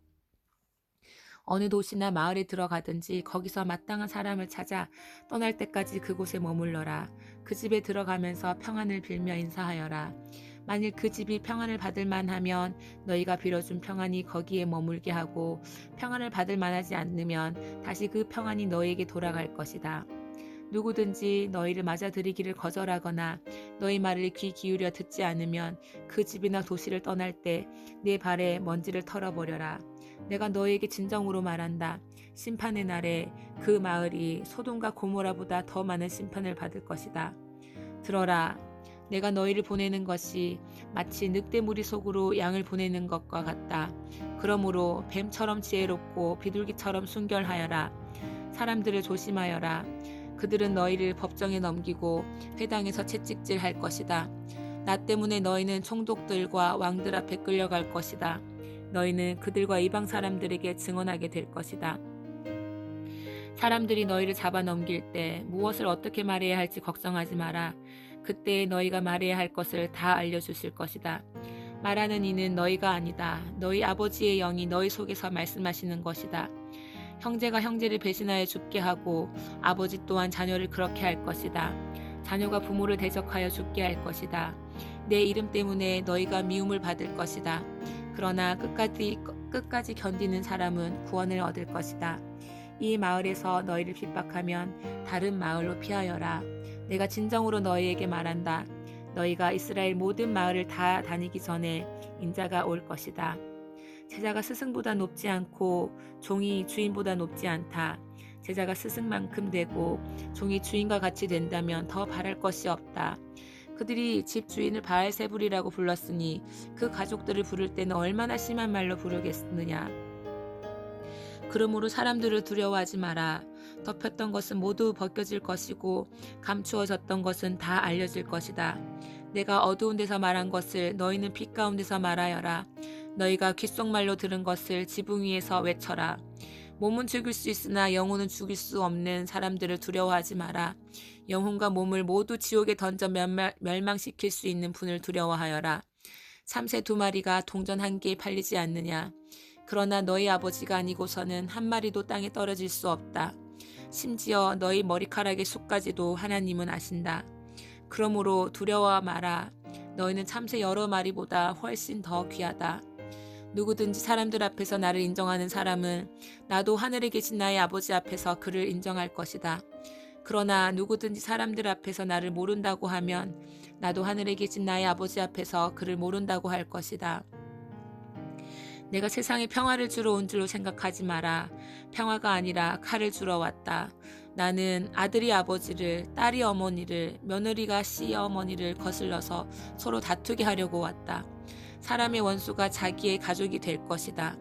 어느 도시나 마을에 들어가든지 거기서 마땅한 사람을 찾아 떠날 때까지 그곳에 머물러라. 그 집에 들어가면서 평안을 빌며 인사하여라. 만일 그 집이 평안을 받을 만하면 너희가 빌어준 평안이 거기에 머물게 하고 평안을 받을 만하지 않으면 다시 그 평안이 너희에게 돌아갈 것이다. 누구든지 너희를 맞아들이기를 거절하거나 너희 말을 귀 기울여 듣지 않으면 그 집이나 도시를 떠날 때 내 발에 먼지를 털어버려라. 내가 너희에게 진정으로 말한다. 심판의 날에 그 마을이 소돔과 고모라보다 더 많은 심판을 받을 것이다. 들어라. 내가 너희를 보내는 것이 마치 늑대 무리 속으로 양을 보내는 것과 같다. 그러므로 뱀처럼 지혜롭고 비둘기처럼 순결하여라. 사람들을 조심하여라. 그들은 너희를 법정에 넘기고 회당에서 채찍질할 것이다. 나 때문에 너희는 총독들과 왕들 앞에 끌려갈 것이다. 너희는 그들과 이방 사람들에게 증언하게 될 것이다. 사람들이 너희를 잡아 넘길 때 무엇을 어떻게 말해야 할지 걱정하지 마라. 그때 너희가 말해야 할 것을 다 알려주실 것이다. 말하는 이는 너희가 아니다. 너희 아버지의 영이 너희 속에서 말씀하시는 것이다. 형제가 형제를 배신하여 죽게 하고 아버지 또한 자녀를 그렇게 할 것이다. 자녀가 부모를 대적하여 죽게 할 것이다. 내 이름 때문에 너희가 미움을 받을 것이다. 그러나 끝까지 견디는 사람은 구원을 얻을 것이다. 이 마을에서 너희를 핍박하면 다른 마을로 피하여라. 내가 진정으로 너희에게 말한다. 너희가 이스라엘 모든 마을을 다 다니기 전에 인자가 올 것이다. 제자가 스승보다 높지 않고 종이 주인보다 높지 않다. 제자가 스승만큼 되고 종이 주인과 같이 된다면 더 바랄 것이 없다. 그들이 집 주인을 바알세불이라고 불렀으니 그 가족들을 부를 때는 얼마나 심한 말로 부르겠느냐. 그러므로 사람들을 두려워하지 마라. 덮였던 것은 모두 벗겨질 것이고 감추어졌던 것은 다 알려질 것이다. 내가 어두운 데서 말한 것을 너희는 빛 가운데서 말하여라. 너희가 귓속말로 들은 것을 지붕 위에서 외쳐라. 몸은 죽일 수 있으나 영혼은 죽일 수 없는 사람들을 두려워하지 마라. 영혼과 몸을 모두 지옥에 던져 멸망시킬 수 있는 분을 두려워하여라. 참새 2마리가 동전 1개에 팔리지 않느냐. 그러나 너희 아버지가 아니고서는 한 마리도 땅에 떨어질 수 없다. 심지어 너희 머리카락의 숫까지도 하나님은 아신다. 그러므로 두려워 마라. 너희는 참새 여러 마리보다 훨씬 더 귀하다. 누구든지 사람들 앞에서 나를 인정하는 사람은 나도 하늘에 계신 나의 아버지 앞에서 그를 인정할 것이다. 그러나 누구든지 사람들 앞에서 나를 모른다고 하면 나도 하늘에 계신 나의 아버지 앞에서 그를 모른다고 할 것이다. 내가 세상에 평화를 주러 온 줄로 생각하지 마라. 평화가 아니라 칼을 주러 왔다. 나는 아들이 아버지를, 딸이 어머니를, 며느리가 시어머니를 거슬러서 서로 다투게 하려고 왔다. 사람의 원수가 자기의 가족이 될 것이다.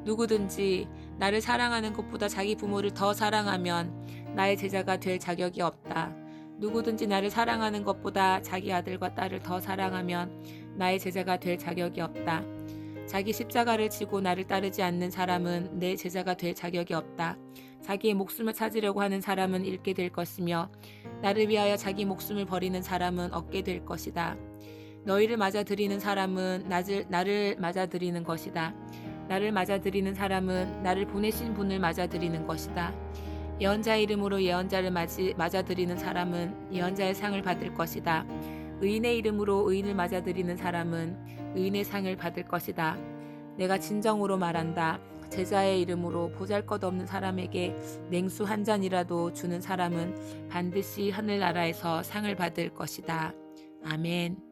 누구든지 나를 사랑하는 것보다 자기 부모를 더 사랑하면 나의 제자가 될 자격이 없다. 누구든지 나를 사랑하는 것보다 자기 아들과 딸을 더 사랑하면 나의 제자가 될 자격이 없다. 자기 십자가를 지고 나를 따르지 않는 사람은 내 제자가 될 자격이 없다. 자기의 목숨을 찾으려고 하는 사람은 잃게 될 것이며 나를 위하여 자기 목숨을 버리는 사람은 얻게 될 것이다. 너희를 맞아들이는 사람은 나를 맞아들이는 것이다. 나를 맞아들이는 사람은 나를 보내신 분을 맞아들이는 것이다. 예언자의 이름으로 예언자를 맞아들이는 사람은 예언자의 상을 받을 것이다. 의인의 이름으로 의인을 맞아들이는 사람은 의인의 상을 받을 것이다. 내가 진정으로 말한다. 제자의 이름으로 보잘것없는 사람에게 냉수 1잔이라도 주는 사람은 반드시 하늘나라에서 상을 받을 것이다. 아멘.